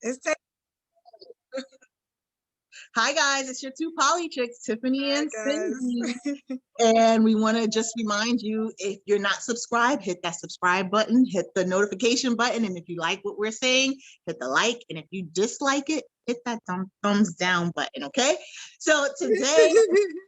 It's taking. Hi guys, it's your two poly chicks, Tiffany Hi, and guys. Cindy. And we want to just remind you, if you're not subscribed, hit that subscribe button, hit the notification button. And if you like what we're saying, hit the like. And if you dislike it, hit that thumbs down button, okay? So today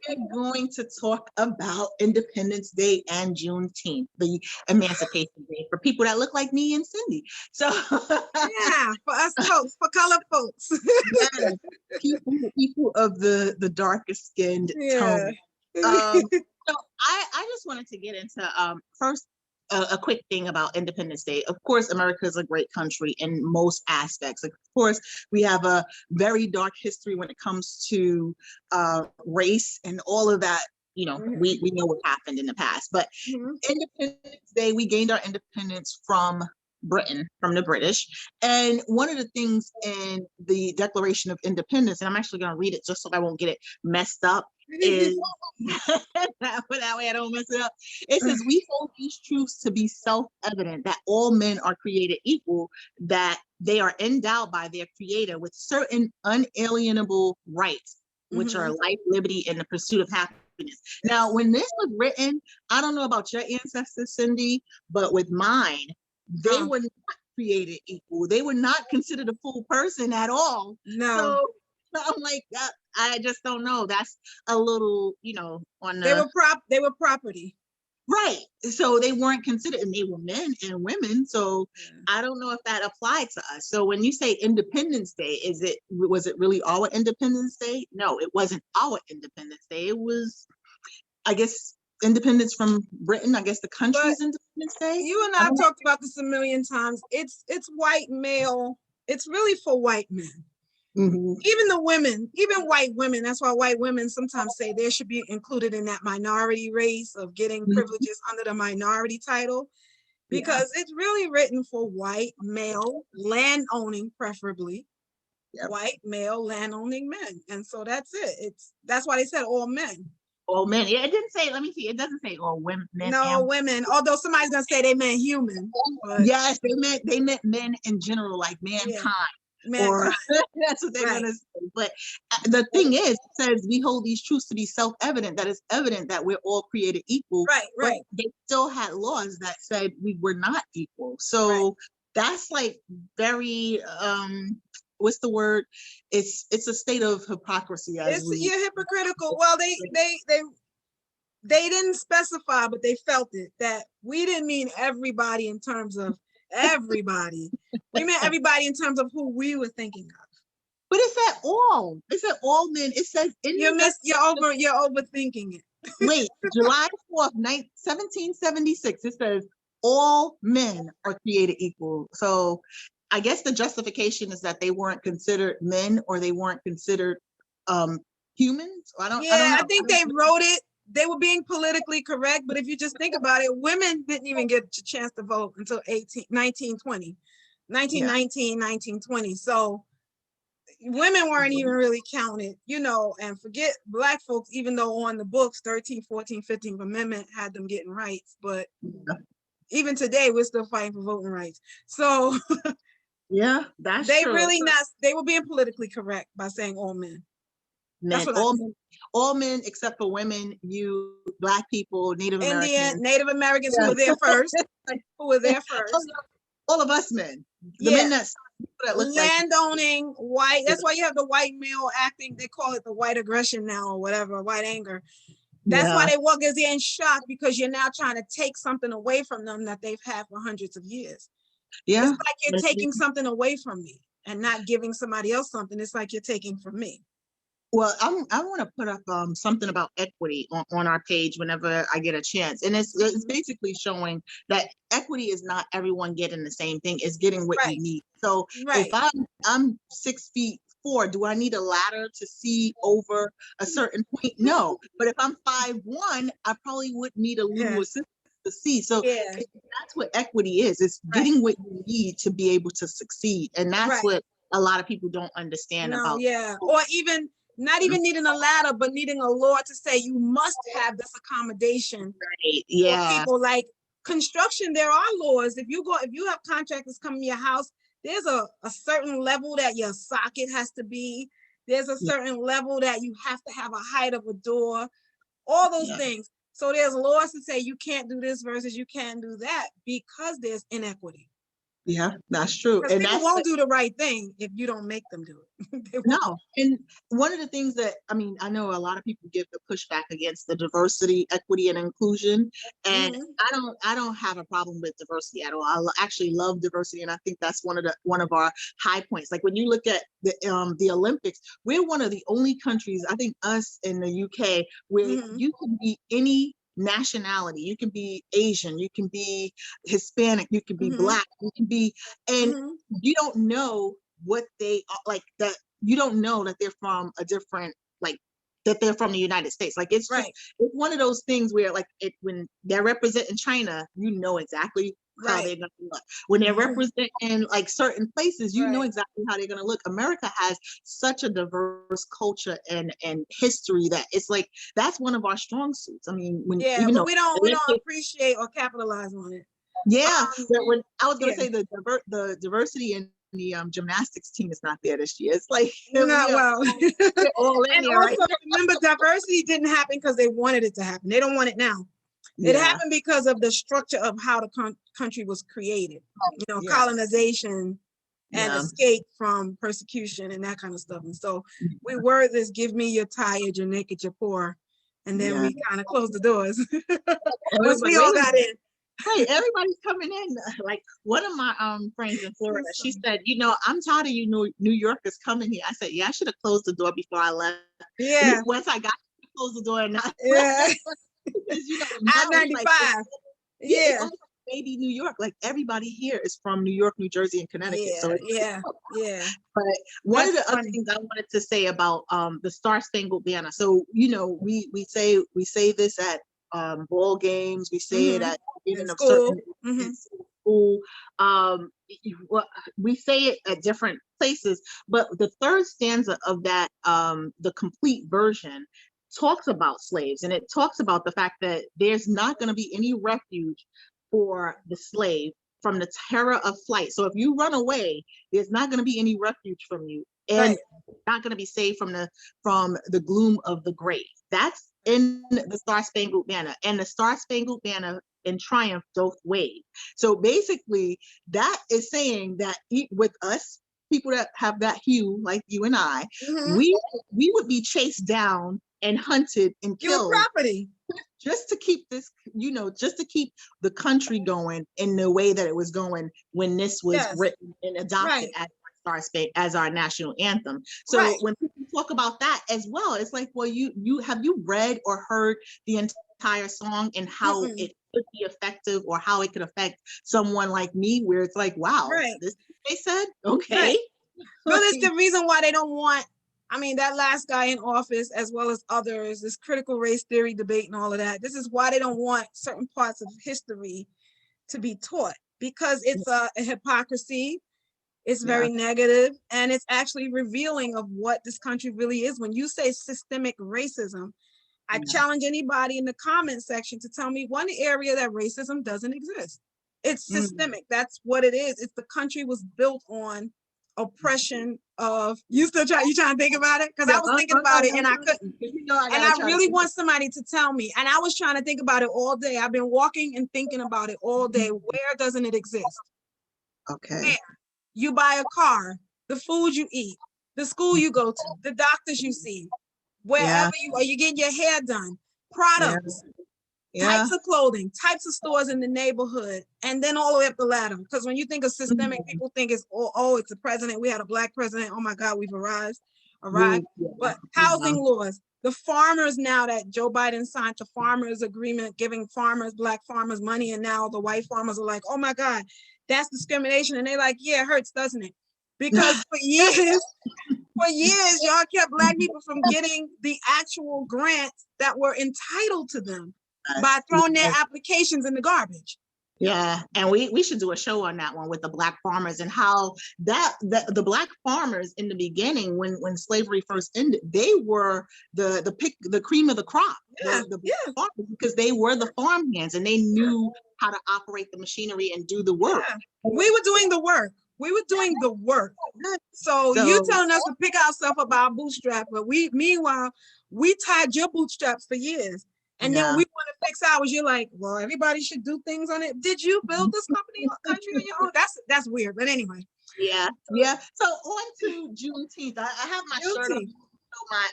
we're going to talk about Independence Day and Juneteenth, the Emancipation Day, for people that look like me and Cindy. So Yeah, for us folks, for colored folks. yeah, people of the darkest skinned tone. So I just wanted to get into first a quick thing about Independence Day. Of course, America is a great country in most aspects. Of course, we have a very dark history when it comes to race and all of that. You know, we know what happened in the past. But Independence Day, we gained our independence from Britain, from the British. And one of the things in the Declaration of Independence, and I'm actually going to read it just so I won't get it messed up, is that way I don't mess it up. It says, "We hold these truths to be self-evident, that all men are created equal, that they are endowed by their creator with certain unalienable rights, which are life, liberty, and the pursuit of happiness." Now, when this was written, I don't know about your ancestors, Cindy, but with mine, they were not created equal. They were not considered a full person at all. No. So I'm like, I just don't know. That's a little, on the... They were property. Right. So they weren't considered, and they were men and women. So I don't know if that applied to us. So when you say Independence Day, was it really our Independence Day? No, it wasn't our Independence Day. It was, I guess, independence from Britain. I guess the country's Independence Day. You and I talked about this a million times. It's white male. It's really for white men. Even the women, even white women. That's why white women sometimes say they should be included in that minority race of getting privileges under the minority title, because it's really written for white male land owning, preferably white male land owning men. And so that's it. That's why they said all men. All men. Yeah, it didn't say, let me see, it doesn't say all women. No, women. Although somebody's gonna say they meant human. Yes, they meant men in general, like mankind. Or that's what they're gonna say. But the thing is, it says we hold these truths to be self-evident, that it's evident that we're all created equal. Right. But they still had laws that said we were not equal. So that's like very what's the word? It's a state of hypocrisy. You're hypocritical. Well, they didn't specify, but they felt it, that we didn't mean everybody in terms of everybody. We meant everybody in terms of who we were thinking of. But it said all. It said all men. It says you're overthinking it. Wait, July 4th, 1776. It says all men are created equal. So I guess the justification is that they weren't considered men, or they weren't considered humans. I don't know. I think they wrote it. They were being politically correct, but if you just think about it, women didn't even get a chance to vote until 1919, 1920. So women weren't even really counted, and forget Black folks, even though on the books, 13th, 14th, 15th Amendment had them getting rights. But even today, we're still fighting for voting rights. So yeah, that's they true. They were being politically correct by saying all men. Men, all men except for women, you Black people, Native Americans who were there first. All of us men. The men that look land owning, white. That's why you have the white male acting. They call it the white aggression now, or whatever, white anger. That's why they walk as they're in shock, because you're now trying to take something away from them that they've had for hundreds of years. It's like you're taking something away from me and not giving somebody else something. It's like you're taking from me. Well, I want to put up something about equity on our page whenever I get a chance. And it's basically showing that equity is not everyone getting the same thing. It's getting what you need. So if I'm 6'4", do I need a ladder to see over a certain point? No. But if I'm 5'1", I probably would need a little assistance to see. So that's what equity is. It's getting what you need to be able to succeed. And that's what a lot of people don't understand about. Or even not even needing a ladder, but needing a law to say you must have this accommodation. For people like construction, there are laws. If you have contractors come to your house, there's a certain level that your socket has to be. There's a certain level that you have to have a height of a door, all those things. So there's laws to say you can't do this versus you can't do that because there's inequity. Yeah, that's true. Because people won't do the right thing if you don't make them do it. No, and one of the things that, I mean, I know a lot of people give the pushback against the diversity, equity, and inclusion, and I don't have a problem with diversity at all. I actually love diversity, and I think that's one of our high points. Like when you look at the Olympics, we're one of the only countries, I think us in the UK, where you can be any nationality. You can be Asian, you can be Hispanic, you can be Black, you can be, and you don't know what they are, like that. You don't know that they're from a different, like that they're from the United States. Like it's just, it's one of those things where like when they're representing China, you know exactly how they're gonna look. When they're representing like certain places, you know exactly how they're gonna look. America has such a diverse culture and history that it's like that's one of our strong suits. I mean, when even though we don't appreciate or capitalize on it. But when I was gonna say the diversity in the gymnastics team is not there this year. It's like not well. All in and there, also remember, diversity didn't happen because they wanted it to happen. They don't want it now. It happened because of the structure of how the country was created. You know, colonization and escape from persecution and that kind of stuff. And so we were this: give me your tired, you're naked, you're poor, and then we kind of closed the doors. Once we all got in. Hey, everybody's coming in. Like one of my friends in Florida, she said, you know, I'm tired of you New Yorkers coming here. I said, yeah, I should have closed the door before I left. Yeah. Once I got to close the door and not because you know, I-95. Like, maybe New York, like everybody here is from New York, New Jersey, and Connecticut. But one of the other things I wanted to say about the Star Spangled Banner. So, you know, we say this at ball games, we say it at beginning of certain school. We say it at different places, but the third stanza of that, the complete version, talks about slaves, and it talks about the fact that there's not going to be any refuge for the slave from the terror of flight. So if you run away, there's not going to be any refuge from you, and not going to be saved from the gloom of the grave. That's in the Star Spangled Banner, and the Star Spangled Banner in triumph doth wave. So basically, that is saying that with us, people that have that hue, like you and I, we would be chased down and hunted and killed. Your property. Just to keep this, you know, just to keep the country going in the way that it was going when this was written and adopted as our national anthem. So when people talk about that as well, it's like, well, you have you read or heard the entire song and how it could be effective or how it could affect someone like me, where it's like, wow, this they said, okay. Well, it's the reason why they don't want, I mean, that last guy in office, as well as others, this critical race theory debate and all of that. This is why they don't want certain parts of history to be taught, because it's a hypocrisy. It's very negative, and it's actually revealing of what this country really is. When you say systemic racism, I challenge anybody in the comment section to tell me one area that racism doesn't exist. It's systemic. That's what it is. It's the country was built on oppression of, you trying to think about it? Because I was thinking about it and I couldn't. And I really want somebody to tell me. And I was trying to think about it all day. I've been walking and thinking about it all day. Where doesn't it exist? Okay. Where? You buy a car, the food you eat, the school you go to, the doctors you see, wherever you are, you get your hair done, products, types of clothing, types of stores in the neighborhood, and then all the way up the ladder. Because when you think of systemic, people think it's, it's a president. We had a Black president. Oh my God, we've arrived. But housing laws, the farmers now that Joe Biden signed the farmers agreement, giving Black farmers money, and now the white farmers are like, oh my God, that's discrimination. And they're like, yeah, it hurts, doesn't it? Because for years, y'all kept Black people from getting the actual grants that were entitled to them by throwing their applications in the garbage. Yeah, and we should do a show on that one with the Black farmers, and how the Black farmers in the beginning, when slavery first ended, they were the cream of the crop, farmers, because they were the farm hands and they knew how to operate the machinery and do the work. We were doing the work. We were doing the work. So you telling us to pick ourselves up our bootstrap, but meanwhile, we tied your bootstraps for years. And then we want to fix ours. You're like, well, everybody should do things on it. Did you build this country on your own? That's weird. But anyway. Yeah. So on to Juneteenth. I have my shirt on,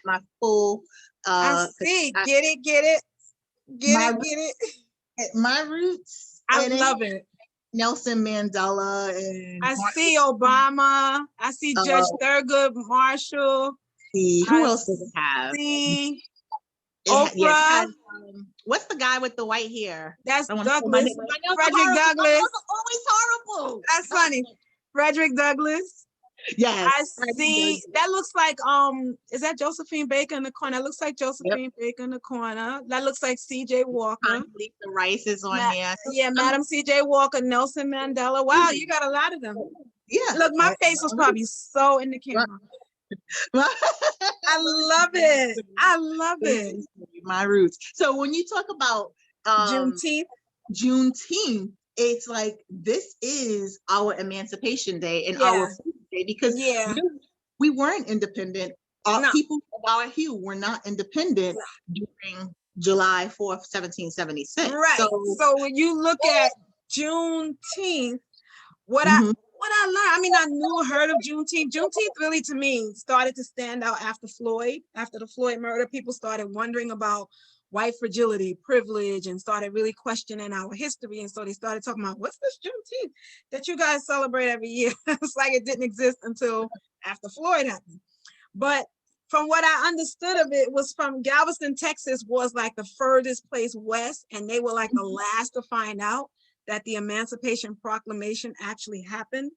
my full. I see. Get it. My roots. I love it. Nelson Mandela and I see Obama. I see Judge Thurgood Marshall. Who else does it have? See Oprah. What's the guy with the white hair? That's Douglas. Frederick Douglass. Always horrible. That's funny. Frederick Douglass. Yes. I see. That looks like is that Josephine Baker in the corner? That looks like Josephine Baker in the corner. That looks like C.J. Walker. The Rice is on there. Yeah, Madam C.J. Walker, Nelson Mandela. Wow, you got a lot of them. Yeah. Look, my face was probably so in the camera. I love it. My roots. So when you talk about Juneteenth, it's like this is our Emancipation Day and our day, because we weren't independent. People of our hue were not independent during July 4th, 1776. Right. So when you look at Juneteenth, what I learned, I mean, I heard of Juneteenth. Juneteenth really, to me, started to stand out after the Floyd murder. People started wondering about white fragility, privilege, and started really questioning our history. And so they started talking about, what's this Juneteenth that you guys celebrate every year? It's like it didn't exist until after Floyd happened. But from what I understood of it, was from Galveston, Texas, was like the furthest place west. And they were like the last to find out that the Emancipation Proclamation actually happened.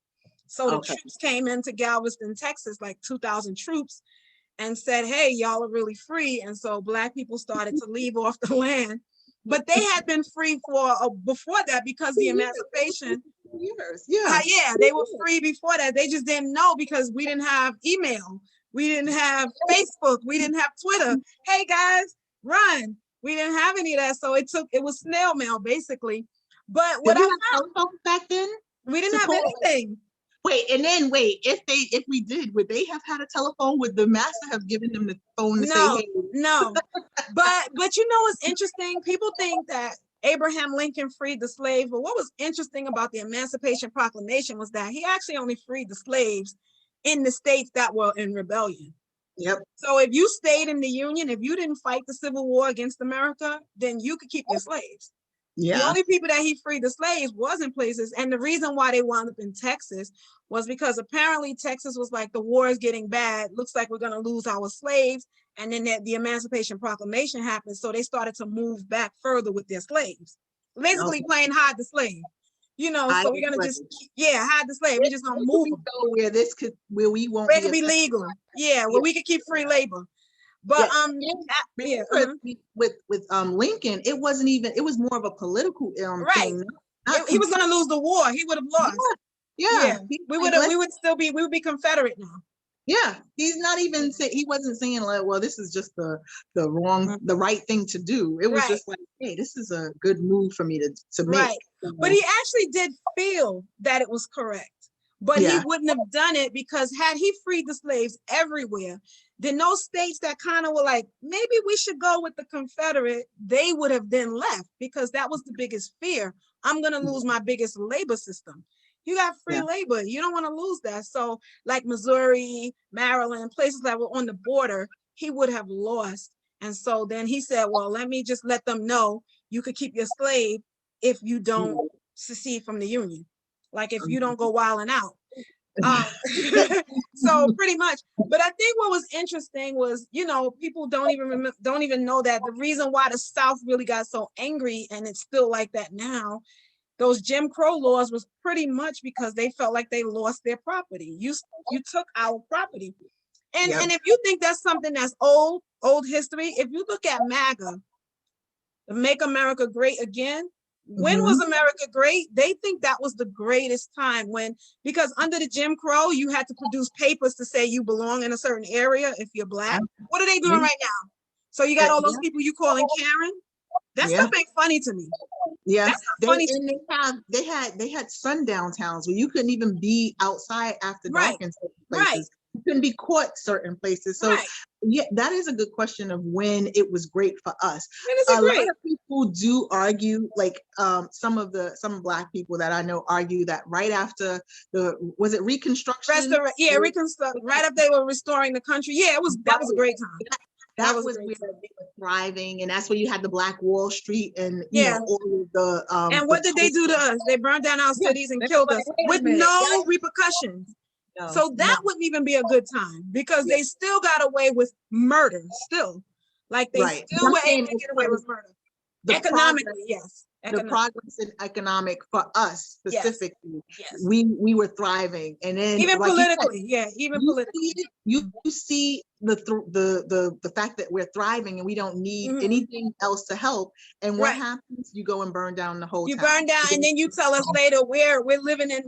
So the troops came into Galveston, Texas, like 2,000 troops, and said, hey, y'all are really free. And so Black people started to leave off the land. But they had been free before that, because the Emancipation years. They were free before that. They just didn't know, because we didn't have email. We didn't have Facebook. We didn't have Twitter. Hey guys, run. We didn't have any of that. So it was snail mail, basically. But what I found back then, we didn't have anything. If we did, would they have had a telephone? Would the master have given them the phone to say, hey? No. But you know what's interesting? People think that Abraham Lincoln freed the slaves, but what was interesting about the Emancipation Proclamation was that he actually only freed the slaves in the states that were in rebellion. Yep. So if you stayed in the Union, if you didn't fight the Civil War against America, then you could keep your slaves. Yeah. The only people that he freed the slaves was in places. And the reason why they wound up in Texas was because apparently Texas was like, the war is getting bad. Looks like we're going to lose our slaves. And then the Emancipation Proclamation happened. So they started to move back further with their slaves. Basically playing hide the slave. You know, so we're going to just, hide the slave. We're just going to move them. Where we won't be. It could be legal. Where we could keep free labor. But with Lincoln, it wasn't even, it was more of a political thing. He was going to lose the war. He would have lost. We would be Confederate now. Yeah, he's not even he wasn't saying like, well, this is just the right thing to do. It was just like, hey, this is a good move for me to make. Right. But he actually did feel that it was correct. But he wouldn't have done it, because had he freed the slaves everywhere, then those states that kind of were like, maybe we should go with the Confederate, they would have then left, because that was the biggest fear. I'm going to lose my biggest labor system. You got free labor. You don't want to lose that. So like Missouri, Maryland, places that were on the border, he would have lost. And so then he said, well, let me just let them know you could keep your slave if you don't secede from the Union. Like if you don't go wilding out. So pretty much. But I think what was interesting was, people don't even know that the reason why the South really got so angry, and it's still like that now, those Jim Crow laws was pretty much because they felt like they lost their property. You took our property. And if you think that's something that's old history, if you look at MAGA, Make America Great Again, when was America great? They think that was the greatest time, because under the Jim Crow, you had to produce papers to say you belong in a certain area if you're Black. What are they doing right now? So you got all those people you calling Karen? That stuff ain't funny to me. Yeah, That's not funny to me. They had sundown towns where you couldn't even be outside after dark in certain places. Right. You couldn't be caught certain places. So yeah, that is a good question of when it was great for us. A lot of people do argue, like some Black people that I know argue that right after was it Reconstruction? Reconstruct. Right after they were restoring the country. Yeah, that was a great time. That was where they were thriving, and that's where you had the Black Wall Street and all of the and what did they do to us? They burned down our cities and killed us with no repercussions. No, so that wouldn't even be a good time because they still got away with murder. Still, like they still were able to get away with murder. Economically, yes. The progress in economic for us specifically, we were thriving, and then even politically, even politically, you see the fact that we're thriving and we don't need anything else to help. And what happens? You go and burn down the whole town. You burn down, and then you tell us later we're living in.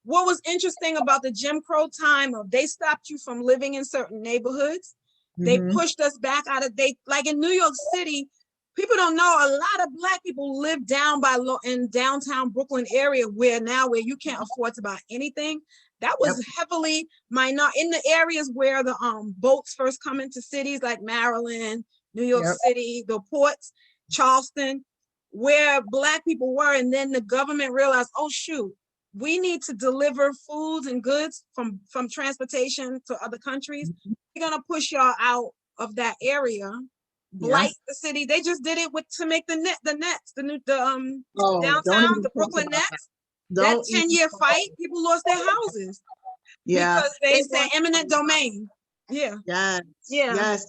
What was interesting about the Jim Crow time of they stopped you from living in certain neighborhoods. They pushed us back out of like in New York City. People don't know a lot of Black people live in downtown Brooklyn area where you can't afford to buy anything. That was heavily minor in the areas where the boats first come into cities like Maryland, New York City, the ports, Charleston, where Black people were. And then the government realized, oh shoot, we need to deliver foods and goods from transportation to other countries. We're gonna push y'all out of that area. Blight the city. They just did it to make the nets, downtown, the Brooklyn Nets. That 10-year fight, people lost their houses. Yeah, because they said eminent domain. Yeah. Yes.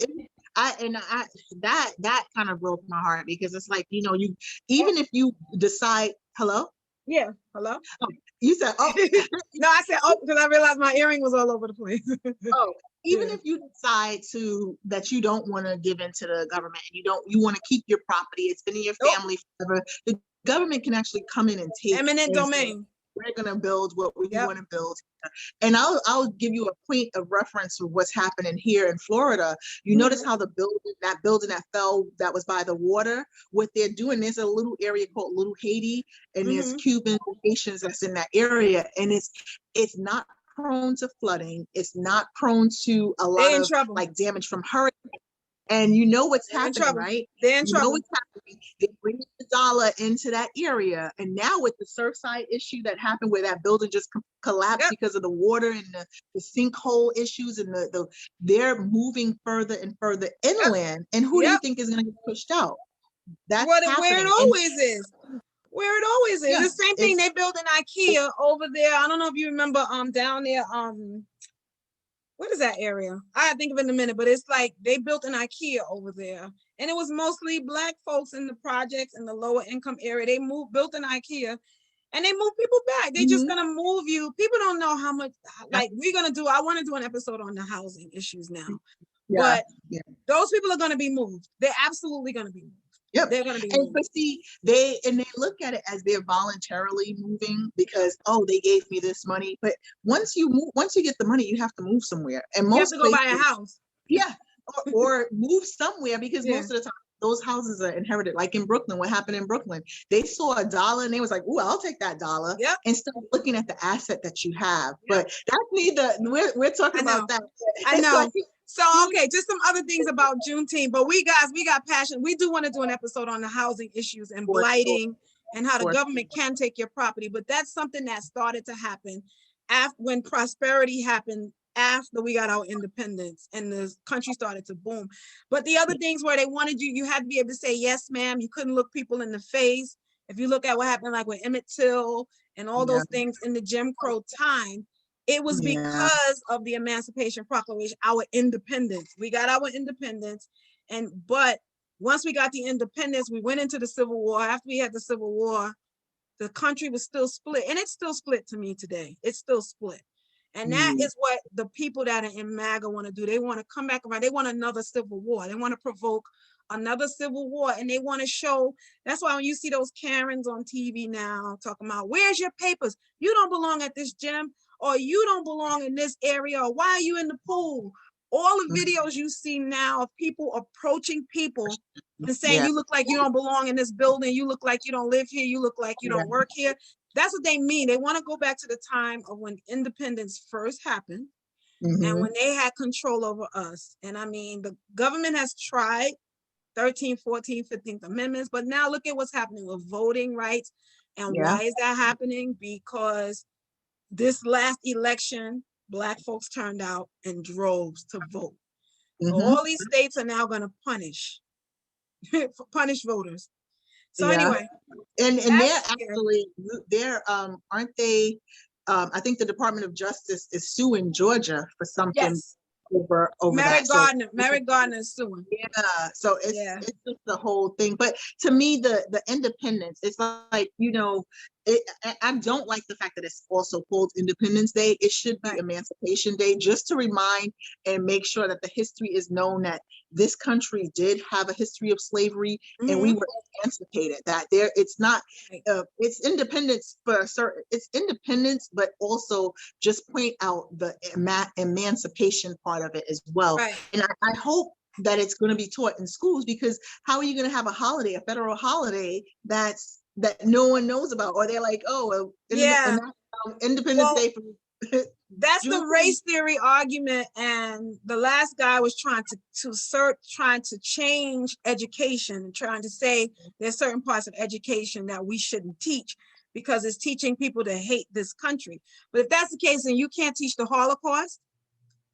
That kind of broke my heart because it's like you even if you decide hello. Yeah. Hello. Oh, you said no, I said because I realized my earring was all over the place. Even if you decide that you don't want to give in to the government and you want to keep your property, it's been in your family forever, the government can actually come in and take eminent domain. We're going to build what we want to build. And I'll give you a point of reference of what's happening here in Florida. You notice how that building that fell, that was by the water, what they're doing, there's a little area called Little Haiti, and there's Cuban Haitians that's in that area. And it's not prone to flooding. It's not prone to a lot of like damage from hurricanes. And you know what's happening, right? They're in trouble. What's happening. They bring the dollar into that area. And now with the Surfside issue that happened where that building just collapsed because of the water and the sinkhole issues and they're moving further and further inland. And who do you think is going to get pushed out? That's where it always is. Where it always is. The same thing they built in IKEA over there. I don't know if you remember down there what is that area? I think of it in a minute, but it's like they built an IKEA over there, and it was mostly Black folks in the projects in the lower income area. They built an IKEA, and they moved people back. They just gonna move you. People don't know how much. Like I want to do an episode on the housing issues now, but those people are gonna be moved. They're absolutely gonna be moved. Yep. They're gonna be moved. But see, they look at it as they're voluntarily moving because they gave me this money. But once you get the money, you have to move somewhere. And you have to go buy a house. Yeah. Or move somewhere because most of the time those houses are inherited. Like in Brooklyn, what happened in Brooklyn? They saw $1 and they was like, "Ooh, I'll take that $1." Yep. Instead of looking at the asset that you have. But that's neither. We're talking about that. I know. So, okay, just some other things about Juneteenth, but we got passion. We do want to do an episode on the housing issues and blighting and how the government can take your property, but that's something that started to happen when prosperity happened after we got our independence and the country started to boom. But the other things where they wanted you had to be able to say, yes, ma'am. You couldn't look people in the face. If you look at what happened like with Emmett Till and all those things in the Jim Crow time, it was because of the Emancipation Proclamation, our independence. We got our independence. But once we got the independence, we went into the Civil War. After we had the Civil War, the country was still split. And it's still split to me today. It's still split. And that is what the people that are in MAGA want to do. They want to come back around. They want another Civil War. They want to provoke another Civil War. And they want to show, that's why when you see those Karens on TV now talking about, where's your papers? You don't belong at this gym. Or you don't belong in this area, or why are you in the pool? All the videos you see now of people approaching people and saying, Yeah. you look like you don't belong in this building. You look like you don't live here. You look like you don't work here. That's what they mean. They want to go back to the time of when independence first happened and when they had control over us. And I mean, the government has tried 13th, 14th, 15th Amendments, but now look at what's happening with voting rights. And why is that happening? Because this last election, Black folks turned out in droves to vote. All these states are now going to punish voters. So anyway, and they're actually aren't they? I think the Department of Justice is suing Georgia for something over Merrick that. Merrick Gardner is suing. Yeah, so it's just the whole thing. But to me, the independence, it's like, I don't like the fact that it's also called Independence Day. It should be Emancipation Day, just to remind and make sure that the history is known that this country did have a history of slavery and we were emancipated. That it's not, it's independence for a certain, it's independence, but also just point out the emancipation part of it as well. And I hope that it's going to be taught in schools, because how are you going to have a holiday, a federal holiday that no one knows about, or they're like, oh, Independence Day from that's the race theory argument. And the last guy was trying to change education, trying to say there's certain parts of education that we shouldn't teach because it's teaching people to hate this country. But if that's the case, then you can't teach the Holocaust.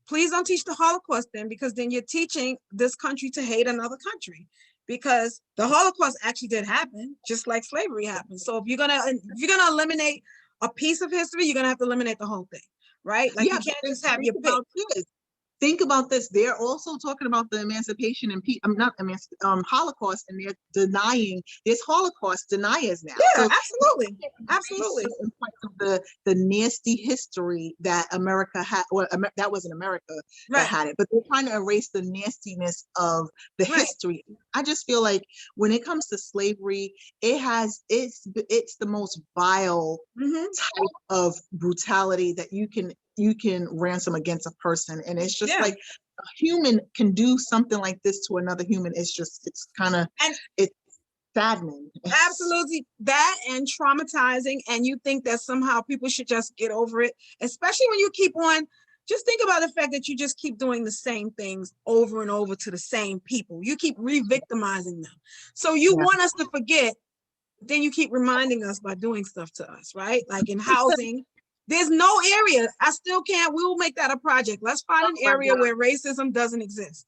Please don't teach the Holocaust then, because then you're teaching this country to hate another country, because the Holocaust actually did happen, just like slavery happened. So if you're gonna eliminate a piece of history, you're gonna have to eliminate the whole thing, right? Like you can't just have your pick. Think about this. They're also talking about the emancipation and Holocaust, and they're denying there's Holocaust deniers now. Yeah, so absolutely. Of the nasty history that America had, well, that wasn't America that had it, but they're trying to erase the nastiness of the history. I just feel like when it comes to slavery, it's the most vile type of brutality that you can ransom against a person. And it's just like a human can do something like this to another human. It's saddening. Absolutely, that and traumatizing. And you think that somehow people should just get over it, especially when you keep on. Just think about the fact that you just keep doing the same things over and over to the same people. You keep re-victimizing them. So you want us to forget, then you keep reminding us by doing stuff to us, right? Like in housing. There's no area. I still can't. We will make that a project. Let's find an area where racism doesn't exist.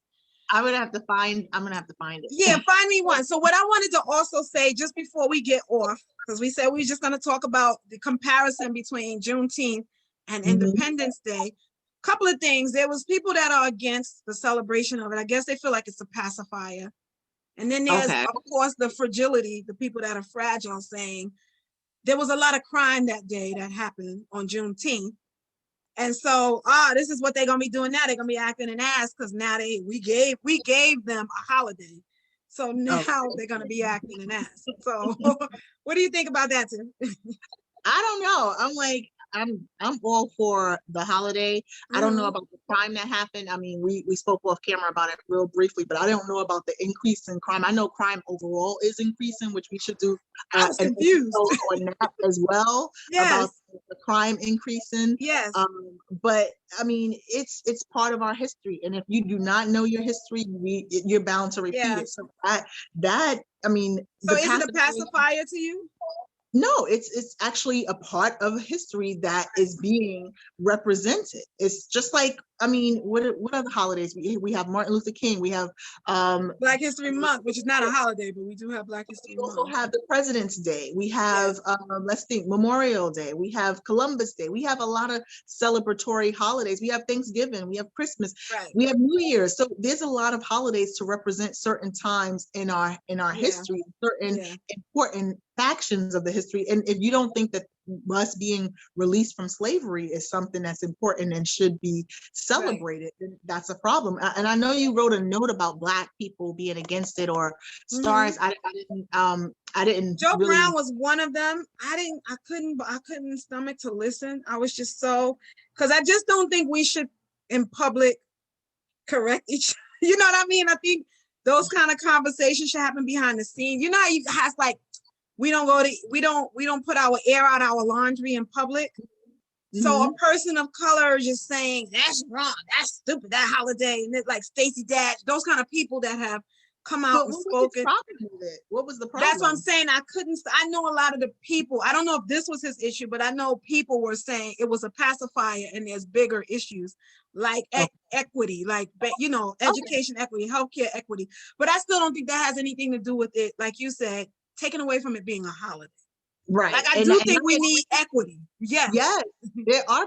I'm gonna have to find it. Yeah, find me one. So what I wanted to also say just before we get off, because we said we were just gonna talk about the comparison between Juneteenth and Independence Day. Couple of things. There was people that are against the celebration of it. I guess they feel like it's a pacifier. And then there's, of course, the fragility, the people that are fragile, saying there was a lot of crime that day that happened on Juneteenth. And so, this is what they're gonna be doing now. They're gonna be acting an ass because now we gave them a holiday. So now they're gonna be acting an ass. So what do you think about that, Tim? I don't know. I'm like, I'm all for the holiday. I don't know about the crime that happened. I mean, we spoke off camera about it real briefly, but I don't know about the increase in crime. I know crime overall is increasing, which we should do I was confused on that as well. About the crime increasing. But I mean, it's part of our history, and if you do not know your history, you're bound to repeat it. So I mean, so is it a pacifier to you? No, it's actually a part of history that is being represented. It's just like, I mean, what other holidays? We have Martin Luther King. We have Black History Month, which is not a holiday, but we do have Black History Month. We also have the President's Day. We have let's think, Memorial Day. We have Columbus Day. We have a lot of celebratory holidays. We have Thanksgiving. We have Christmas. We have New Year's. So there's a lot of holidays to represent certain times in our history, certain important factions of the history. And if you don't think that us being released from slavery is something that's important and should be celebrated, then that's a problem. And I know you wrote a note about Black people being against it, or stars. I didn't. Joe Brown was one of them. I couldn't stomach to listen. I was just because I just don't think we should in public correct each. You know what I mean? I think those kind of conversations should happen behind the scenes. You know how you has like we don't put our air out our laundry in public. So a person of color is just saying that's wrong, that's stupid, that holiday, and it's like Stacey Dash, those kind of people that have come out and spoken. What was the problem? That's what I'm saying. I know a lot of the people. I don't know if this was his issue, but I know people were saying it was a pacifier, and there's bigger issues like equity, like education equity, healthcare equity. But I still don't think that has anything to do with it, like you said, taken away from it being a holiday. Right. Like I do think we need equity. Yes. Yes. There are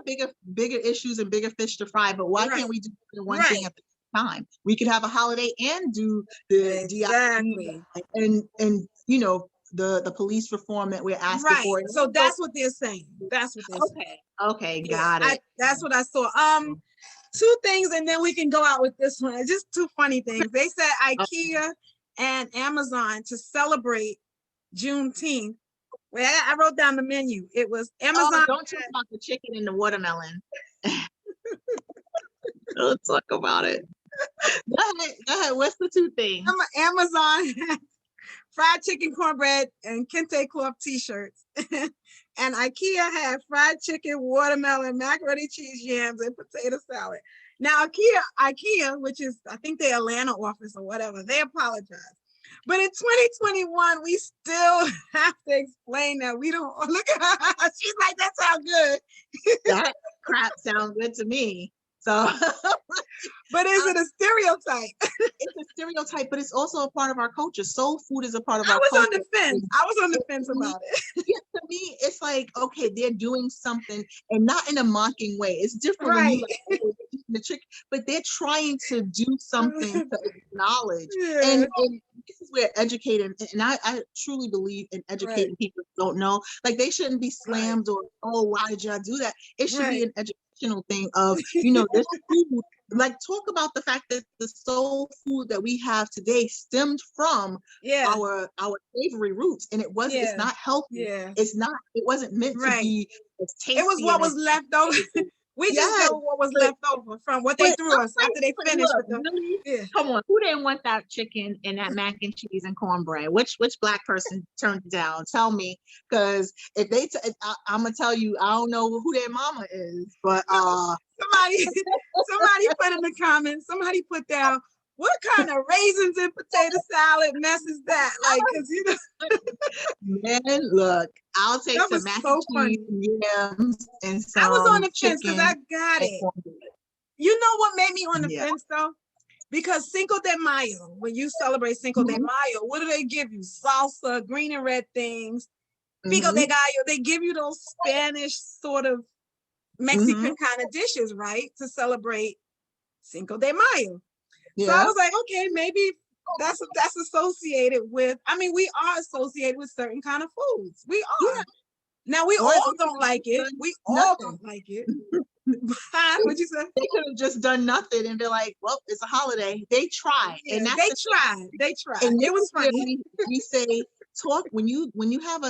bigger issues and bigger fish to fry, but why can't we do one thing at the same time? We could have a holiday and do the exactly and the police reform that we're asking for. So that's what they're saying. That's what they're saying. Okay, got it. That's what I saw. Two things, and then we can go out with this one. It's just two funny things. They said IKEA and Amazon to celebrate Juneteenth. Well, I wrote down the menu. It was Amazon. Don't talk about the chicken and the watermelon. Don't talk about it. Go ahead. What's the two things? Amazon had fried chicken, cornbread, and kente cloth t-shirts. And IKEA had fried chicken, watermelon, macaroni cheese, yams, and potato salad. Now, IKEA, which is, I think the Atlanta office or whatever, they apologized. But in 2021, we still have to explain that we don't look at her. She's like, that sounds good. That crap sounds good to me. So, but is it a stereotype? It's a stereotype, but it's also a part of our culture. Soul food is a part of our culture. I was on the fence about it. Yeah, to me, it's like, okay, they're doing something, and not in a mocking way. It's different when you like the chick, but they're trying to do something to acknowledge. Yeah. And this is where educating, and I truly believe in educating people who don't know. Like they shouldn't be slammed or, oh, why did y'all do that? It should be an educational thing of, this food. Like talk about the fact that the soul food that we have today stemmed from our slavery roots, and it's not healthy. It wasn't meant to be as tasty. It was what was left over. We just know what was left over from what they threw us after they finished with them. Come on, who didn't want that chicken and that mac and cheese and cornbread? Which Black person turned it down? Tell me, because if they, I'm gonna tell you, I don't know who their mama is, but somebody put in the comments. Somebody put down, what kind of raisins and potato salad mess is that? Like, because man, look, I'll take some mac and cheese, yams, and some. I was on the fence because I got it. You know what made me on the fence though? Because Cinco de Mayo, when you celebrate Cinco de Mayo, what do they give you? Salsa, green and red things, pico de gallo. They give you those Spanish sort of Mexican kind of dishes, right? To celebrate Cinco de Mayo. So I was like, okay, maybe that's associated with, we are associated with certain kind of foods. We are. Yeah. Now we all don't like it. We all don't like it. What'd you say? They could have just done nothing and be like, well, it's a holiday. They tried. Yeah, and they tried. And it was funny. We say, talk when you have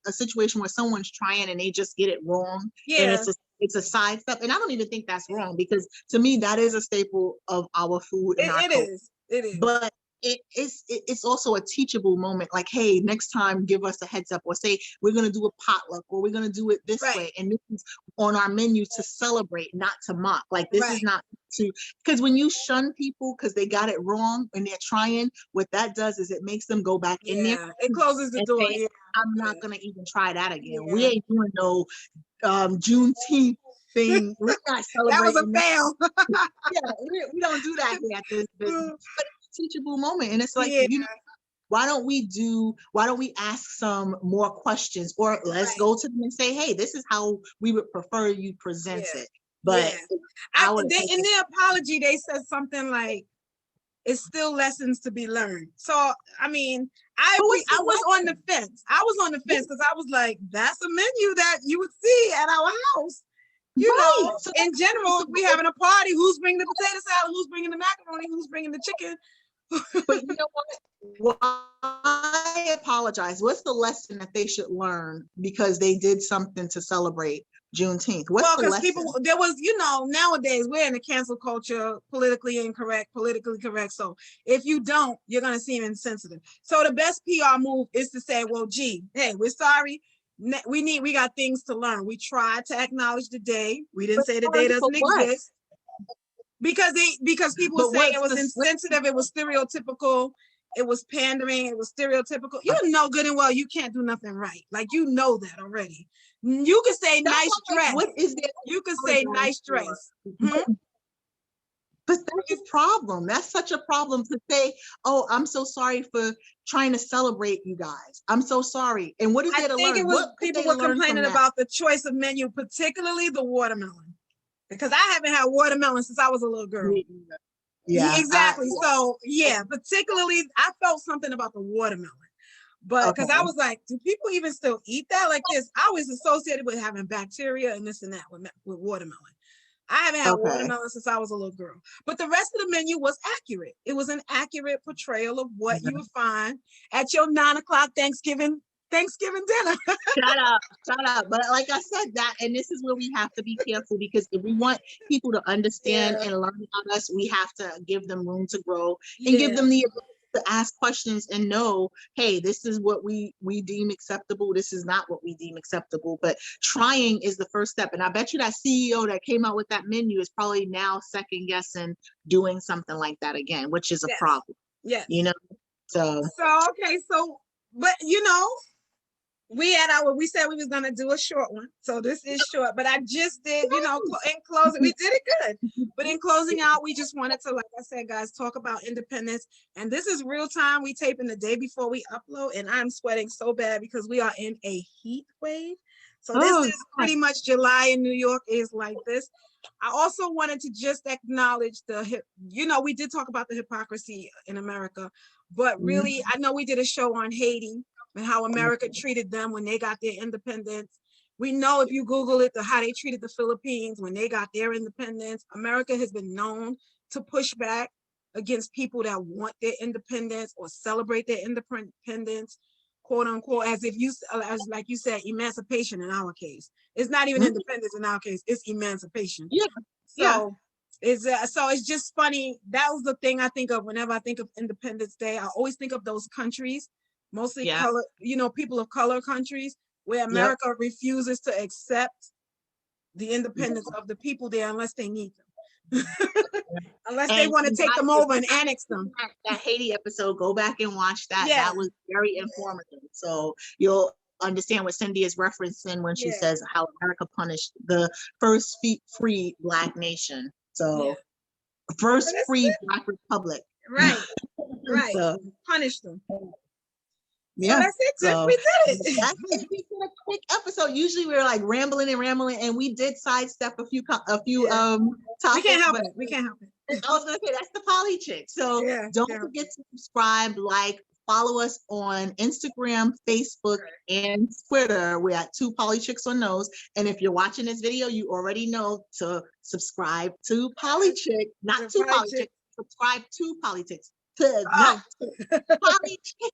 a situation where someone's trying and they just get it wrong. Yeah. And it's a side step. And I don't even think that's wrong, because to me, that is a staple of our food. And it is. But it's also a teachable moment. Like, hey, next time, give us a heads up, or say, we're going to do a potluck, or we're going to do it this way. And this is on our menu to celebrate, not to mock. Like, this is not to, because when you shun people because they got it wrong and they're trying, what that does is it makes them go back in there. It closes the door. Say, I'm not going to even try that again. We ain't doing no Juneteenth thing. We're not celebrating. That was a fail. we don't do that here at this business. But it's a teachable moment, and it's like, why don't we ask some more questions, or let's go to them and say, hey, this is how we would prefer you present it. But in their apology, they said something like, it's still lessons to be learned. So, I was on the fence. I was on the fence because I was like, that's a menu that you would see at our house. You know, so in general, we having a party. Who's bringing the potato salad? Who's bringing the macaroni? Who's bringing the chicken? But you know what? Why apologize? What's the lesson that they should learn because they did something to celebrate? Juneteenth? Well, What's the because lesson? people, there was, nowadays we're in a cancel culture, politically incorrect, politically correct. So if you don't, you're going to seem insensitive. So the best PR move is to say, well, gee, hey, we're sorry. We got things to learn. We tried to acknowledge the day. We didn't say the day doesn't exist. Because people were saying it was insensitive, it was stereotypical, it was pandering, it was stereotypical. You know good and well you can't do nothing right. Like, you know that already. You could say nice dress. What is there? You could say nice dress. Hmm? But that's a problem. That's such a problem to say, oh, I'm so sorry for trying to celebrate you guys. I'm so sorry. And what is there to learn? I think it was people were complaining about the choice of menu, particularly the watermelon. Because I haven't had watermelon since I was a little girl. Yeah, exactly. So yeah, particularly I felt something about the watermelon. But because I was like, do people even still eat that like this? I was associated with having bacteria and this and that with watermelon. I haven't had watermelon since I was a little girl. But the rest of the menu was accurate. It was an accurate portrayal of what you would find at your 9 o'clock Thanksgiving dinner. Shut up. But like I said, and this is where we have to be careful, because if we want people to understand and learn about us, we have to give them room to grow and give them the ability to ask questions and know, hey, this is what we deem acceptable. This is not what we deem acceptable. But trying is the first step. And I bet you that CEO that came out with that menu is probably now second guessing doing something like that again, which is a problem. Yeah. So but we said we was gonna do a short one, so this is short. But I just did, in closing, we did it good. But in closing out, we just wanted to, like I said, guys, talk about independence. And this is real time. We taping the day before we upload, and I'm sweating so bad because we are in a heat wave. So this is pretty much July in New York is like this. I also wanted to just acknowledge we did talk about the hypocrisy in America, but really, I know we did a show on Haiti and how America treated them when they got their independence. We know if you Google it, how they treated the Philippines when they got their independence. America has been known to push back against people that want their independence or celebrate their independence, quote unquote, as like you said, emancipation in our case. It's not even independence in our case, it's emancipation. So it's just funny. That was the thing I think of whenever I think of Independence Day. I always think of those countries, mostly color, people of color countries, where America refuses to accept the independence of the people there unless they need them. Unless they want to take them over and annex them. That Haiti episode, go back and watch that. That was very informative. So you'll understand what Cindy is referencing when she says how America punished the first free Black nation. So first free Black republic. Right. So, punish them. Yeah, so that's it. So, we did it. That's it. We did a quick episode. Usually we're like rambling, and we did sidestep a few topics. We can't help it. I was gonna say that's the Poly Chick. So don't forget to subscribe, follow us on Instagram, Facebook, and Twitter. We're at 2 Poly Chicks on those. And if you're watching this video, you already know to subscribe to Poly Chick, not to Poly Chick. Subscribe to Poly Chicks. Not Poly Chick.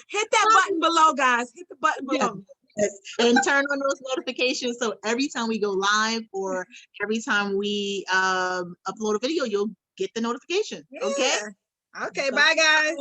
Hit that button below, guys. Hit the button below. Yes. And turn on those notifications so every time we go live or every time we upload a video, you'll get the notification. Okay. Okay. Bye, guys.